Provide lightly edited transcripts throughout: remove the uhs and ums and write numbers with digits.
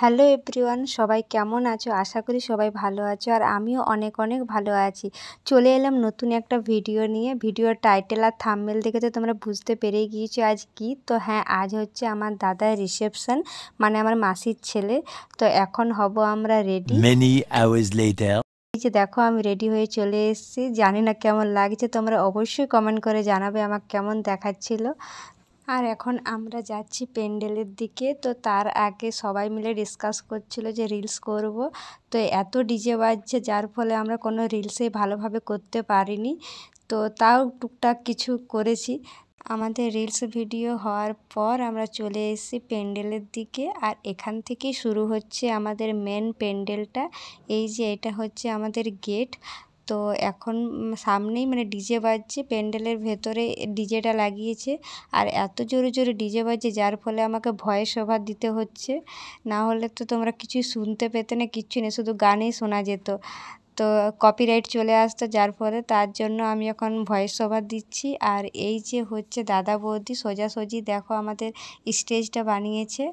Hello everyone, সবাই কেমন আছো? আশা করি সবাই ভালো আছো আর আমিও অনেক অনেক ভালো আছি। চলে এলাম নতুন একটা ভিডিও নিয়ে। ভিডিওর টাইটেল আর থাম্বনেল দেখে তো তোমরা বুঝতে পেরেই গিয়েছো আজ কি। তো হ্যাঁ, আজ হচ্ছে আমার দাদার রিসেপশন, মানে আমার মাসির ছেলে। তো এখন হব আমরা রেডি। Many hours later. এই যে দেখো, আমি রেডি হয়ে চলে এসেছি। জানি না কেমন লাগছে, তোমরা অবশ্যই কমেন্ট করে জানাবে আমাকে কেমন দেখাচ্ছিল। আর এখন আমরা যাচ্ছি প্যান্ডেলের দিকে। তো তার আগে সবাই মিলে ডিসকাস করছিল যে রিলস করব। তো এত ডিজে বাজছে যার ফলে আমরা কোনো রিলসই ভালোভাবে করতে পারিনি। তো তাও টুকটাক কিছু করেছি। আমাদের রিলস ভিডিও হওয়ার পর আমরা চলে এসেছি প্যান্ডেলের দিকে। আর এখান থেকেই শুরু হচ্ছে আমাদের মেন প্যান্ডেলটা। এই যে এটা হচ্ছে আমাদের গেট। তো এখন সামনেই মানে ডিজে বাজছে, প্যান্ডেলের ভেতরে ডিজেটা লাগিয়েছে। আর এত জোরে জোরে ডিজে বাজছে যার ফলে আমাকে ভয়েস ওভার দিতে হচ্ছে, না হলে তো তোমরা কিছুই শুনতে পেতে না, কিচ্ছু নেই, শুধু গানেই শোনা যেত। তো কপিরাইট চলে আসতো, যার ফলে তার জন্য আমি এখন ভয়েস ওভার দিচ্ছি। আর এই যে হচ্ছে দাদা বৌদি সোজাসুজি দেখো আমাদের স্টেজটা বানিয়েছে।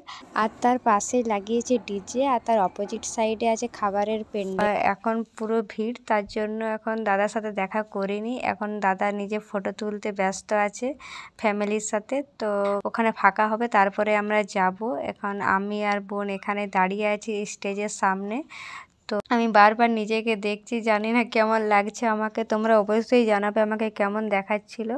আর তার পাশেই লাগিয়েছে ডিজে, আর তার অপোজিট সাইডে আছে খাবারের প্যান্ডেল। এখন পুরো ভিড়, তার জন্য এখন দাদার সাথে দেখা করিনি। এখন দাদা নিজে ফটো তুলতে ব্যস্ত আছে ফ্যামিলির সাথে। তো ওখানে ফাঁকা হবে তারপরে আমরা যাব। এখন আমি আর বোন এখানে দাঁড়িয়ে আছি স্টেজের সামনে। তো আমি বারবার নিজেকে দেখছি, জানি না কেমন লাগছে আমাকে। তোমরা অবশ্যই জানাবে আমাকে কেমন দেখাচ্ছিল,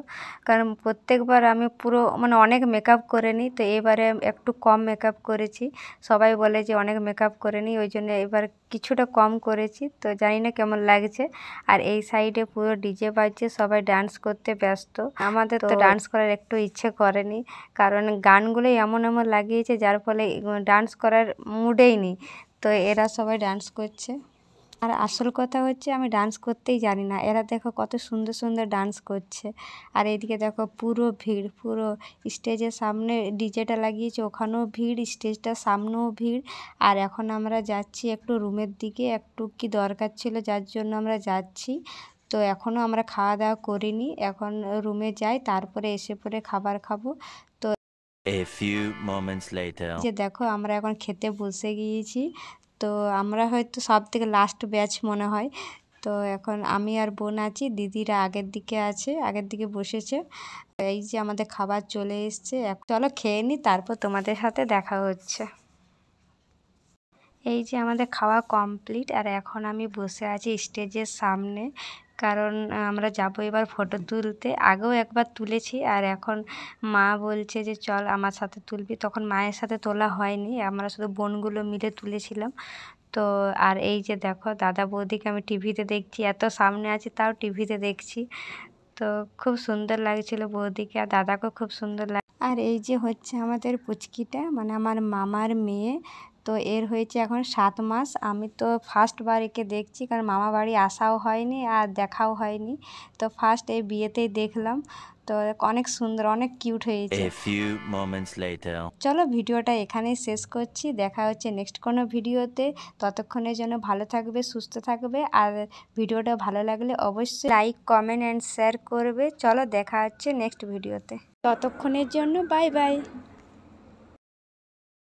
কারণ প্রত্যেকবার আমি পুরো মানে অনেক মেকআপ করে নিই। তো এবারে একটু কম মেকআপ করেছি। সবাই বলে যে অনেক মেকআপ করে নিই, ওই জন্য এবার কিছুটা কম করেছি। তো জানি না কেমন লাগছে। আর এই সাইডে পুরো ডিজে বাজছে, সবাই ডান্স করতে ব্যস্ত। আমাদের তো ডান্স করার একটু ইচ্ছে করেনি, কারণ গানগুলোই এমন এমন লাগিয়েছে যার ফলে ডান্স করার মুডেই নেই। তো এরা সবাই ডান্স করছে। আর আসল কথা হচ্ছে আমি ডান্স করতেই জানি না, এরা দেখো কত সুন্দর সুন্দর ডান্স করছে। আর এদিকে দেখো পুরো ভিড়, পুরো স্টেজের সামনে ডিজেটা লাগিয়েছে, ওখানেও ভিড়, স্টেজটার সামনেও ভিড়। আর এখন আমরা যাচ্ছি একটু রুমের দিকে, একটু কি দরকার ছিল যার জন্য আমরা যাচ্ছি। তো এখনও আমরা খাওয়া দাওয়া করিনি, এখন রুমে যাই, তারপরে এসে পরে খাবার খাবো। তো A few moments later. যে দেখো আমরা এখন খেতে বসে গিয়েছি। তো আমরা হয়তো সব থেকে লাস্ট ব্যাচ মনে হয়। তো এখন আমি আর বোন আছি, দিদিরা আগের দিকে আছে, আগের দিকে বসেছে। এই যে আমাদের খাবার চলে এসছে, চলো খেয়ে নিই, তারপর তোমাদের সাথে দেখা হচ্ছে। এই যে আমাদের খাওয়া কমপ্লিট, আর এখন আমি বসে আছি স্টেজের সামনে, কারণ আমরা যাবো এবার ফটো তুলতে। আগেও একবার তুলেছি, আর এখন মা বলছে যে চল আমার সাথে তুলবি। তখন মায়ের সাথে তোলা হয়নি, আমরা শুধু বোনগুলো মিলে তুলেছিলাম। তো আর এই যে দেখো দাদা বৌদিকে আমি টিভিতে দেখছি, এত সামনে আছি তাও টিভিতে দেখছি। তো খুব সুন্দর লাগছিল বৌদিকে, আর দাদাকেও খুব সুন্দর আর এই যে হচ্ছে আমাদের পুচকিটা, মানে আমার মামার মেয়ে। তো এর হয়েছে এখন 7 মাস। আমি তো ফার্স্টবার একে দেখছি, কারণ মামা বাড়ি আসাও হয়নি আর দেখাও হয়নি। তো ফার্স্ট এই বিয়েতেই দেখলাম। তো অনেক সুন্দর, অনেক কিউট হয়েছে। A few moments later. চলো ভিডিওটা এখানেই শেষ করছি, দেখা হচ্ছে নেক্সট কোনো ভিডিওতে। ততক্ষণের জন্য ভালো থাকবে, সুস্থ থাকবে। আর ভিডিওটা ভালো লাগলে অবশ্যই লাইক, কমেন্ট অ্যান্ড শেয়ার করবে। চলো দেখা হচ্ছে নেক্সট ভিডিওতে, ততক্ষণের জন্য বাই বাই।